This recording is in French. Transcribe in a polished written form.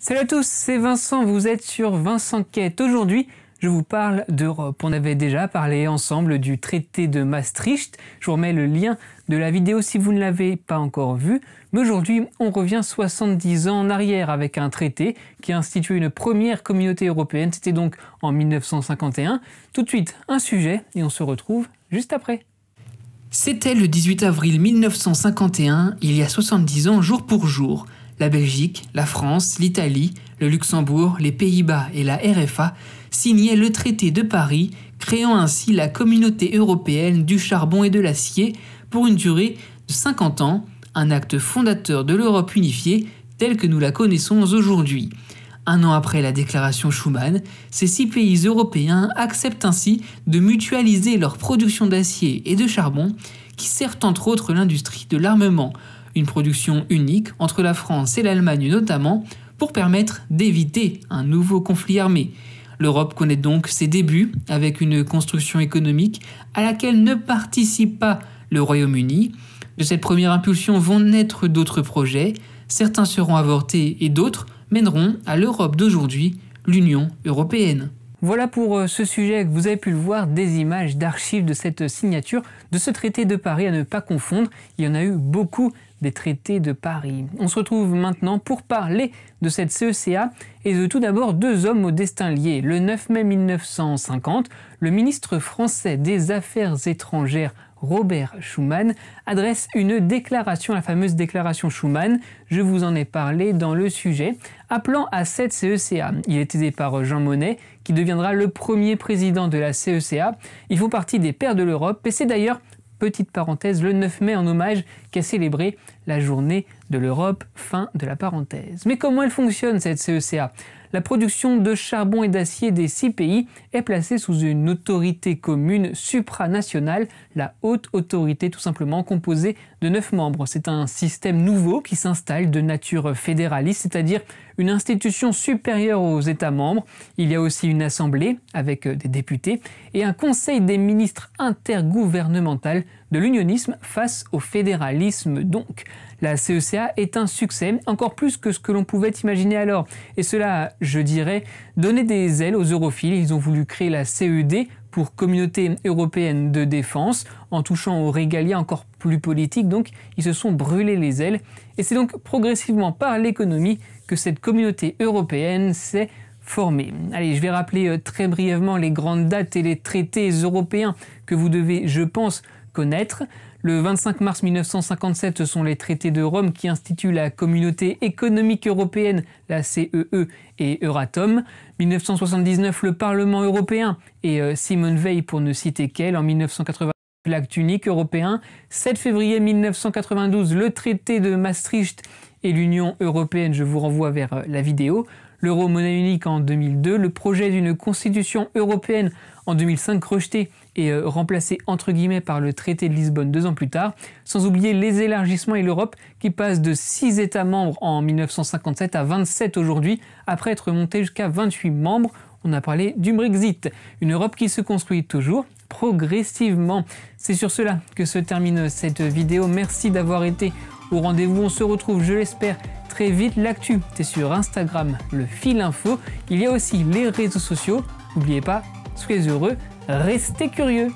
Salut à tous, c'est Vincent, vous êtes sur Vincent Quête. Aujourd'hui, je vous parle d'Europe. On avait déjà parlé ensemble du traité de Maastricht. Je vous remets le lien de la vidéo si vous ne l'avez pas encore vu. Mais aujourd'hui, on revient 70 ans en arrière avec un traité qui a institué une première communauté européenne. C'était donc en 1951. Tout de suite, un sujet et on se retrouve juste après. C'était le 18 avril 1951, il y a 70 ans jour pour jour. La Belgique, la France, l'Italie, le Luxembourg, les Pays-Bas et la RFA signaient le traité de Paris, créant ainsi la communauté européenne du charbon et de l'acier pour une durée de 50 ans, un acte fondateur de l'Europe unifiée telle que nous la connaissons aujourd'hui. Un an après la déclaration Schuman, ces 6 pays européens acceptent ainsi de mutualiser leur production d'acier et de charbon qui sert entre autres l'industrie de l'armement, une production unique entre la France et l'Allemagne notamment pour permettre d'éviter un nouveau conflit armé. L'Europe connaît donc ses débuts avec une construction économique à laquelle ne participe pas le Royaume-Uni. De cette première impulsion vont naître d'autres projets, certains seront avortés et d'autres mèneront à l'Europe d'aujourd'hui, l'Union européenne. Voilà pour ce sujet, que vous avez pu le voir, des images d'archives de cette signature, de ce traité de Paris à ne pas confondre. Il y en a eu beaucoup des traités de Paris. On se retrouve maintenant pour parler de cette CECA et de tout d'abord 2 hommes au destin lié. Le 9 mai 1950, le ministre français des Affaires étrangères Robert Schuman adresse une déclaration, la fameuse déclaration Schuman. Je vous en ai parlé dans le sujet, appelant à cette CECA. Il est aidé par Jean Monnet, qui deviendra le premier président de la CECA. Ils font partie des pères de l'Europe et c'est d'ailleurs, petite parenthèse, le 9 mai en hommage qu'a célébré la journée de l'Europe, fin de la parenthèse. Mais comment elle fonctionne cette CECA ? La production de charbon et d'acier des 6 pays est placée sous une autorité commune supranationale, la Haute Autorité tout simplement composée de 9 membres. C'est un système nouveau qui s'installe de nature fédéraliste, c'est-à-dire une institution supérieure aux États membres. Il y a aussi une assemblée avec des députés et un conseil des ministres intergouvernemental de l'unionisme face au fédéralisme donc. La CECA est un succès, encore plus que ce que l'on pouvait imaginer alors. Et cela, je dirais, donnait des ailes aux europhiles. Ils ont voulu créer la CED pour Communauté européenne de défense, en touchant aux régalias encore plus politiques. Donc, ils se sont brûlés les ailes. Et c'est donc progressivement par l'économie que cette communauté européenne s'est formée. Allez, je vais rappeler très brièvement les grandes dates et les traités européens que vous devez, je pense, connaître. Le 25 mars 1957, ce sont les traités de Rome qui instituent la Communauté économique européenne, la CEE et Euratom. 1979, le Parlement européen et Simone Veil pour ne citer qu'elle. En 1980, l'acte unique européen. 7 février 1992, le traité de Maastricht et l'Union européenne, je vous renvoie vers la vidéo. L'euro monnaie unique en 2002, le projet d'une constitution européenne en 2005 rejeté et remplacé entre guillemets par le traité de Lisbonne 2 ans plus tard, sans oublier les élargissements et l'Europe qui passe de 6 États membres en 1957 à 27 aujourd'hui, après être monté jusqu'à 28 membres. On a parlé du Brexit, une Europe qui se construit toujours progressivement. C'est sur cela que se termine cette vidéo. Merci d'avoir été au rendez-vous. On se retrouve, je l'espère, très vite. L'actu, c'est sur Instagram, le fil info. Il y a aussi les réseaux sociaux. N'oubliez pas, soyez heureux, restez curieux.